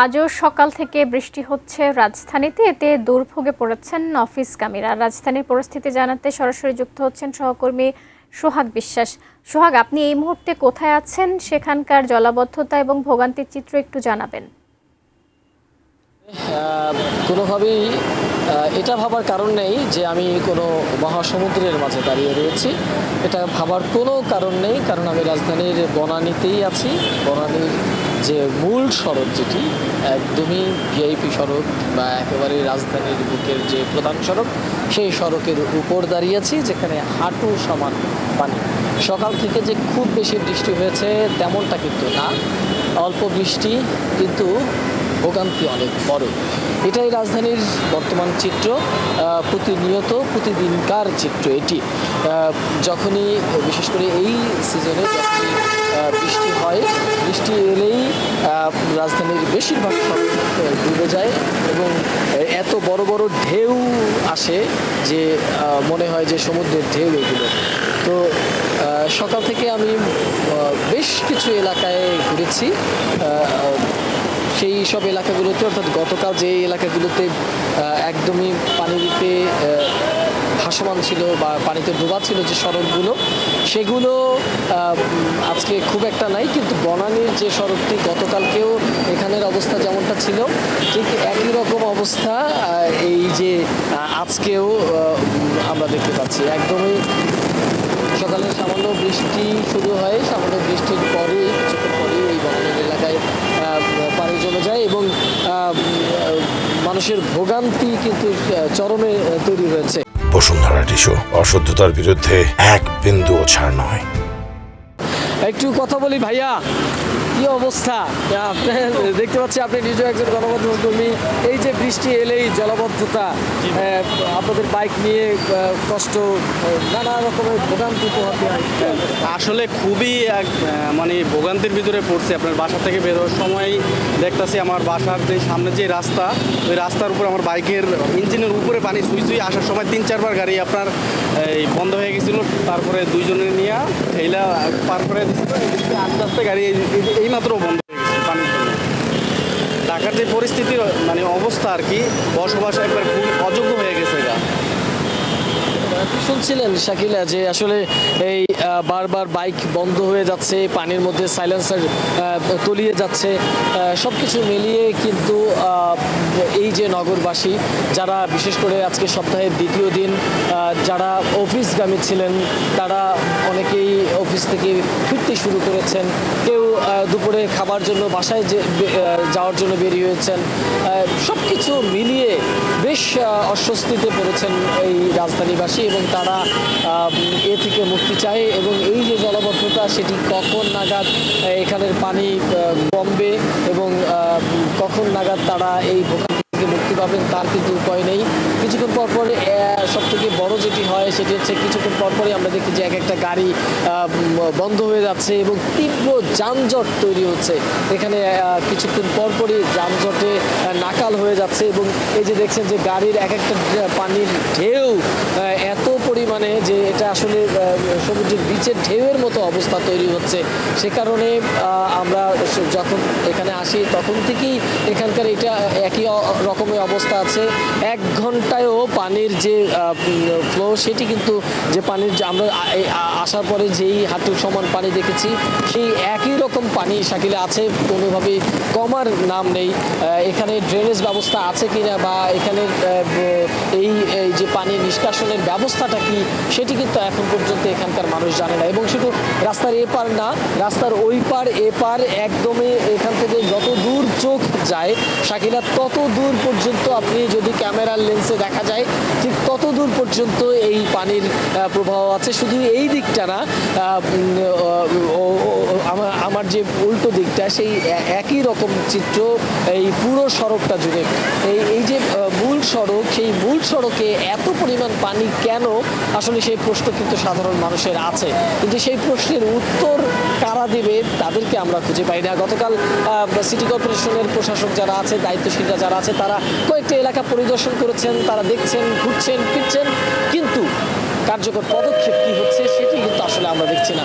আজও সকাল থেকে বৃষ্টি হচ্ছে রাজধানীতে, এতে দুর্ভোগে পড়েছেন অফিসগামীরা। রাজধানীর পরিস্থিতি জানাতে সরাসরি যুক্ত হচ্ছেন সহকর্মী সোহাগ বিশ্বাস। সোহাগ, আপনি এই মুহূর্তে কোথায় আছেন? সেখানকার জলাবদ্ধতা এবং ভোগান্তির চিত্র একটু জানাবেন। কোনোভাবেই এটা ভাবার কারণ নেই যে আমি কোনো মহাসমুদ্রের মাঝে দাঁড়িয়ে রয়েছি। এটা ভাবার কোনো কারণ নেই, কারণ আমি রাজধানীর বনানীতেই আছি। বনানীর যে মূল সড়ক, যেটি একদমই ভিআইপি সড়ক বা একেবারে রাজধানীর বুকের যে প্রধান সড়ক, সেই সড়কের উপর দাঁড়িয়ে আছি, যেখানে হাঁটু সমান পানি। সকাল থেকে যে খুব বেশি বৃষ্টি হয়েছে তেমনটা কিন্তু না, অল্প বৃষ্টি, কিন্তু ভোগান্তি অনেক বড়। এটাই রাজধানীর বর্তমান চিত্র, প্রতিনিয়ত প্রতিদিনকার চিত্র এটি। যখনই বিশেষ করে এই সিজনে যখনই বৃষ্টি হয়, বৃষ্টি এলেই রাজধানীর বেশিরভাগ সড়ক ডুবে যায় এবং এত বড় বড় ঢেউ আসে যে মনে হয় যে সমুদ্রের ঢেউ এগুলো। তো সকাল থেকে আমি বেশ কিছু এলাকায় ঘুরেছি। সেই সব এলাকাগুলোতে, অর্থাৎ গতকাল যে এলাকাগুলোতে একদমই পানিতে ভাসমান ছিল বা পানিতে ডোবা ছিল যে সড়কগুলো, সেগুলো আজকে খুব একটা নাই। কিন্তু বনানীর যে সড়কটি, গতকালকেও এখানের অবস্থা যেমনটা ছিল ঠিক একই রকম অবস্থা এই যে আজকেও আমরা দেখতে পাচ্ছি। একদমই সকালে সামান্য বৃষ্টি শুরু হয়, সামান্য বৃষ্টির পরেই কিছুক্ষণ পরেই এই বনানীর এলাকায় পানি জমে যায় এবং মানুষের ভোগান্তি কিন্তু চরমে তৈরি হয়েছে। বসুন্ধরা টিস্যু, অশুদ্ধতার বিরুদ্ধে এক বিন্দুও ছাড় নয়। একটু কথা বলি ভাইয়া, কি অবস্থা? আপনি দেখতে পাচ্ছি আপনি নিজেও একজন গণমাধ্যম কর্মী। এই যে বৃষ্টি এলেই জলাবদ্ধতা, আপনাদের বাইক নিয়ে কষ্ট, নানা রকমের ভোগান্তি পোহাতে হয়। আসলে খুবই মানে ভোগান্তির ভিতরে পড়ছে। আপনার বাসা থেকে বের হওয়ার সময় দেখতেছি আমার বাসার যে সামনে যে রাস্তা, ওই রাস্তার উপর আমার বাইকের ইঞ্জিনের উপরে পানি সুই আসার সময় 3-4 বার গাড়ি আপনার এই বন্ধ হয়ে গেছিলো। তারপরে দুইজনের নিয়ে এইলা পার করে দিচ্ছিল, আস্তে আস্তে গাড়ি এইমাত্র বন্ধ হয়ে গেছে পানির জন্য। ঢাকার যে পরিস্থিতির মানে অবস্থা আর কি, বসবাস একবার খুব অযোগ্য হয়ে গেছে এটা। শুনছিলেন শাকিলা যে আসলে এই বারবার বাইক বন্ধ হয়ে যাচ্ছে, পানির মধ্যে সাইলেন্সার তলিয়ে যাচ্ছে, সব কিছু মিলিয়ে কিন্তু এই যে নগরবাসী যারা বিশেষ করে আজকে সপ্তাহের দ্বিতীয় দিন যারা অফিসগামী ছিলেন, তারা অনেকেই অফিস থেকে ফিরতে শুরু করেছেন। কেউ দুপুরে খাবার জন্য বাসায় যাওয়ার জন্য বেরিয়ে হয়েছেন। সব কিছু মিলিয়ে বেশ অস্বস্তিতে পড়েছেন এই রাজধানীবাসী এবং তারা এ থেকে মুক্তি চায়। এবং এই যে জলাবদ্ধতা, সেটি কখন নাগাদ এখানের পানি কমবে এবং কখন নাগাদ তারা এই ভোগান্তি থেকে মুক্তি পাবেন তার কিন্তু উপায় নেই। কিছুক্ষণ পরপর সব থেকে বড় যেটি হয় সেটি হচ্ছে কিছুক্ষণ পরপরই আমরা দেখি যে এক একটা গাড়ি বন্ধ হয়ে যাচ্ছে এবং তীব্র যানজট তৈরি হচ্ছে। এখানে কিছুক্ষণ পরপরই যানজটে নাকাল হয়ে যাচ্ছে এবং এই যে দেখছেন যে গাড়ির এক একটা পানির ঢেউ এত পরিমাণে যে এটা আসলে সমুদ্রের বিচের ঢেউয়ের মতো অবস্থা তৈরি হচ্ছে। সে কারণে আমরা যখন এখানে আসি তখন থেকেই এখানকার এটা একই রকমের অবস্থা আছে। 1 ঘন্টায়ও পানির যে ফ্লো, সেটি কিন্তু যে পানির আমরা আসার পরে যেই হাঁটু সমান পানি দেখেছি, সেই একই রকম পানি শাকিলে আছে, কোনোভাবেই কমার নাম নেই। এখানে ড্রেনেজ ব্যবস্থা আছে কিনা বা এখানে এই যে পানি নিষ্কাশনের ব্যবস্থাটা কি, সেটি কিন্তু এখন পর্যন্ত এখানকার মানুষ জানে না। এবং শুধু রাস্তার এপার না, রাস্তার ওই পার এপার একদমই এখান থেকে যত দূর চোখ যায় শাকিলা, তত দূর পর্যন্ত আপনি যদি ক্যামেরার লেন্সে দেখা যায় ঠিক তত দূর পর্যন্ত এই পানির প্রবাহ আছে। শুধু এই দিকটা না, আমার যে উল্টো দিকটা, সেই একই রকম চিত্র এই পুরো সড়কটা জুড়ে। এই যে মূল সড়ক, সেই মূল সড়কে এত পরিমাণ পানি কেন, আসলে সেই প্রশ্ন কিন্তু সাধারণ মানুষের আছে, কিন্তু সেই প্রশ্নের উত্তর কারা দেবে তাদেরকে আমরা খুঁজে পাই না। গতকাল সিটি কর্পোরেশনের প্রশাসক যারা আছে, দায়িত্বশীলরা যারা আছে, তারা কয়েকটা এলাকা পরিদর্শন করেছেন, তারা দেখছেন, ঘুরছেন, ফিরছেন, কিন্তু কার্যকর পদক্ষেপ কি হচ্ছে সেটি কিন্তু আসলে আমরা দেখছি না।